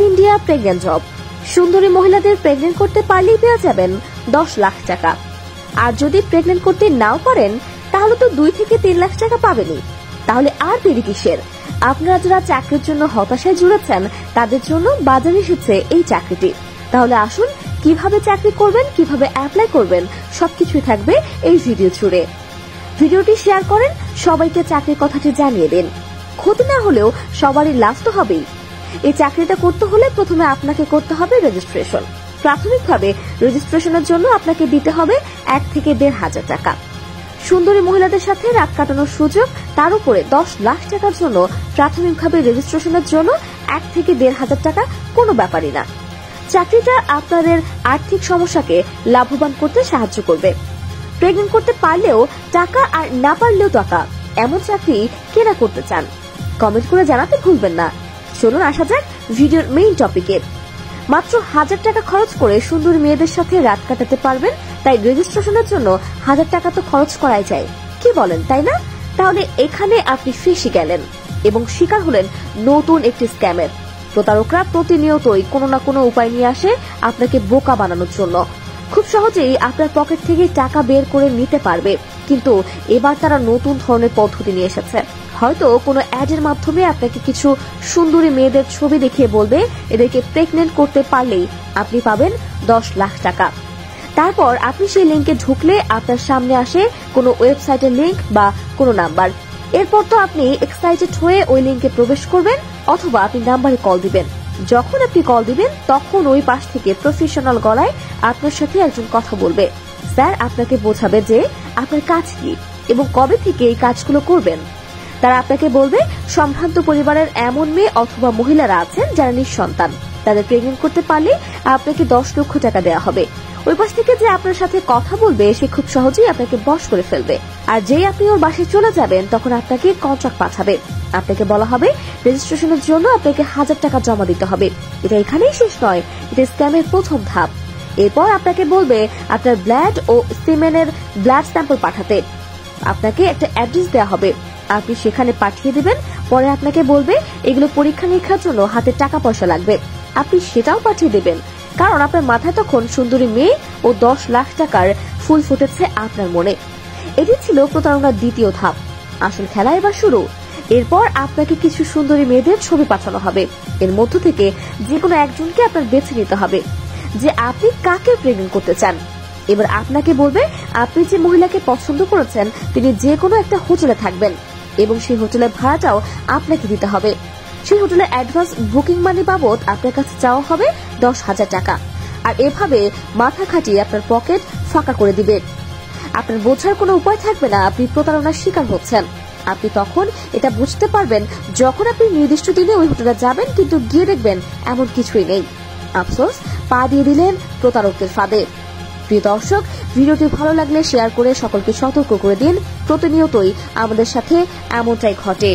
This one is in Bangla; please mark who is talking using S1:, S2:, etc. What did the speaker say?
S1: India pregnant job. সুন্দরী মহিলাদের প্রেগন্যান্ট করতে পারলেই পেয়ে যাবেন 10 লাখ টাকা। আর যদি প্রেগন্যান্ট করতে নাও পারেন তাহলে তো 2 থেকে 3 লাখ টাকা পাবেনই। তাহলে আর দেরি কিসের? আপনারা যারা চাকরির জন্য হতাশায় জুড়েছেন তাদের জন্য বাজারে এসেছে এই চাকরিটি। তাহলে আসুন কিভাবে চাকরি করবেন, কিভাবে অ্যাপ্লাই করবেন সবকিছুই থাকবে এই ভিডিও জুড়ে। ভিডিওটি শেয়ার করেন, সবাইকে চাকরির কথাটি জানিয়ে দিন। ক্ষতি না হলেও সবারই লাভ তো হবেই। এই চাকরিটা করতে হলে প্রথমে আপনাকে করতে হবে রেজিস্ট্রেশন। প্রাথমিকভাবে রেজিস্ট্রেশনের জন্য আপনাকে দিতে হবে 1 থেকে 1,500 টাকা। সুন্দরী মহিলাদের সাথে রাত কাটানোর সুযোগ, তার উপরে 10 লাখ টাকার জন্য প্রাথমিকভাবে রেজিস্ট্রেশনের জন্য 1 থেকে 1,500 টাকা কোনো ব্যাপারই না। চাকরিটা আপনাদের আর্থিক সমস্যাকে লাভবান করতে সাহায্য করবে। প্রেগন্যান্ট করতে পারলেও টাকা আর না পারলেও টাকা, এমন চাকরি কেনা করতে চান? কমেন্ট করে জানাতে ভুলবেন না। চলুন আসা যাক ভিডিওর মেইন টপিকে। মাত্র 1000 টাকা খরচ করে সুন্দর মেয়েদের সাথে রাত কাটাতে পারবেন, তাই রেজিস্ট্রেশনের জন্য 1000 টাকা তো খরচ করাই যায়। কি বলেন, তাই না? তাহলে এখানে আপনি ফেঁসে গেলেন এবং শিকার হলেন নতুন একটি স্ক্যামের। প্রতারকরা প্রতিনিয়তই কোনো না কোনো উপায় নিয়ে আসে আপনাকে বোকা বানানোর জন্য। খুব সহজেই আপনার পকেট থেকে টাকা বের করে নিতে পারবে, কিন্তু এবার তারা নতুন ধরনের পদ্ধতি নিয়ে এসেছে। হয়তো কোনো অ্যাডের মাধ্যমে আপনাকে কিছু সুন্দরী মেয়েদের ছবি দেখিয়ে বলবে এদেরকে প্রেগন্যান্ট করতে পারলেই আপনি পাবেন 10 লাখ টাকা। তারপর আপনি সেই লিঙ্কে ঢুকলে আপনার সামনে আসে কোনো ওয়েবসাইটের লিঙ্ক বা কোনো নাম্বার। এরপর তো আপনি এক্সাইটেড হয়ে ওই লিঙ্কে প্রবেশ করবেন অথবা আপনি নাম্বারে কল দিবেন। যখন আপনি কল দিবেন তখন ওই পাশ থেকে প্রফেশনাল গলায় আপনার সাথে একজন কথা বলবে। স্যার আপনাকে বোঝাবে যে আপনার কাজ কি এবং কবে থেকে এই কাজগুলো করবেন। তারা আপনাকে বলবে সম্ভ্রান্ত পরিবারের এমন মেয়ে অথবা মহিলারা আছেন যারা নিঃসন্তান, তাদের প্রেগন্যান্ট করতে পারলে আপনাকে 10 লক্ষ টাকা দেওয়া হবে। ওই পাশ থেকে যে আপনার সাথে কথা বলবে সে খুব সহজেই আপনাকে বশ করে ফেলবে। আর যেই আপনি ওর বাসায় চলে যাবেন তখন আপনাকে কন্ট্রাক্ট পাঠাবে। আপনাকে বলা হবে রেজিস্ট্রেশনের জন্য আপনাকে 1000 টাকা জমা দিতে হবে। এটা এখানেই শেষ নয়, এটা স্ক্যামের প্রথম ধাপ। এরপর আপনাকে বলবে আপনার ব্লাড ও সিমেনের ব্লাড স্যাম্পল পাঠাতে। আপনাকে একটা অ্যাড্রেস দেওয়া হবে, আপনি সেখানে পাঠিয়ে দিবেন। পরে আপনাকে বলবে এগুলো পরীক্ষা নিরীক্ষার জন্য হাতে টাকা পয়সা লাগবে, আপনি সেটাও পাঠিয়ে দেবেন। কারণ আপনার মাথায় তখন সুন্দরী মেয়ে ও 10 লাখ টাকার ফুল ফুটেছে আপনার মনে। এটি ছিল প্রতারণার দ্বিতীয় ধাপ। আসল খেলা এবার শুরু। এরপর আপনাকে কিছু সুন্দরী মেয়েদের ছবি পাঠানো হবে। এর মধ্য থেকে যে কোনো একজনকে আপনার বেছে নিতে হবে যে আপনি কাকে প্রেগন্যান্ট করতে চান। এবার আপনাকে বলবে আপনি যে মহিলাকে পছন্দ করেছেন তিনি যে কোনো একটা হোটেলে থাকবেন এবং সেই হোটেলের ভাড়াটাও আপনাকে দিতে হবে। সেই হোটেলের অ্যাডভান্স বুকিং মানি বাবদ আপনার কাছে চাওয়া হবে 10,000 টাকা। আর এভাবে মাথা খাটিয়ে আপনার পকেট ফাঁকা করে দিবে। আপনার বোঝার কোনো উপায় থাকবে না আপনি প্রতারণার শিকার হচ্ছেন। আপনি তখন এটা বুঝতে পারবেন যখন আপনি নির্দিষ্ট দিনে ওই হোটেলে যাবেন, কিন্তু গিয়ে দেখবেন এমন কিছুই নেই। আফসোস, পা দিয়ে দিলেন প্রতারকদের ফাঁদে। প্রিয় দর্শক, ভিডিওটি ভালো লাগলে শেয়ার করে সকলকে সতর্ক করে দিন। প্রতিনিয়তই আমাদের সাথে এমনটাই ঘটে।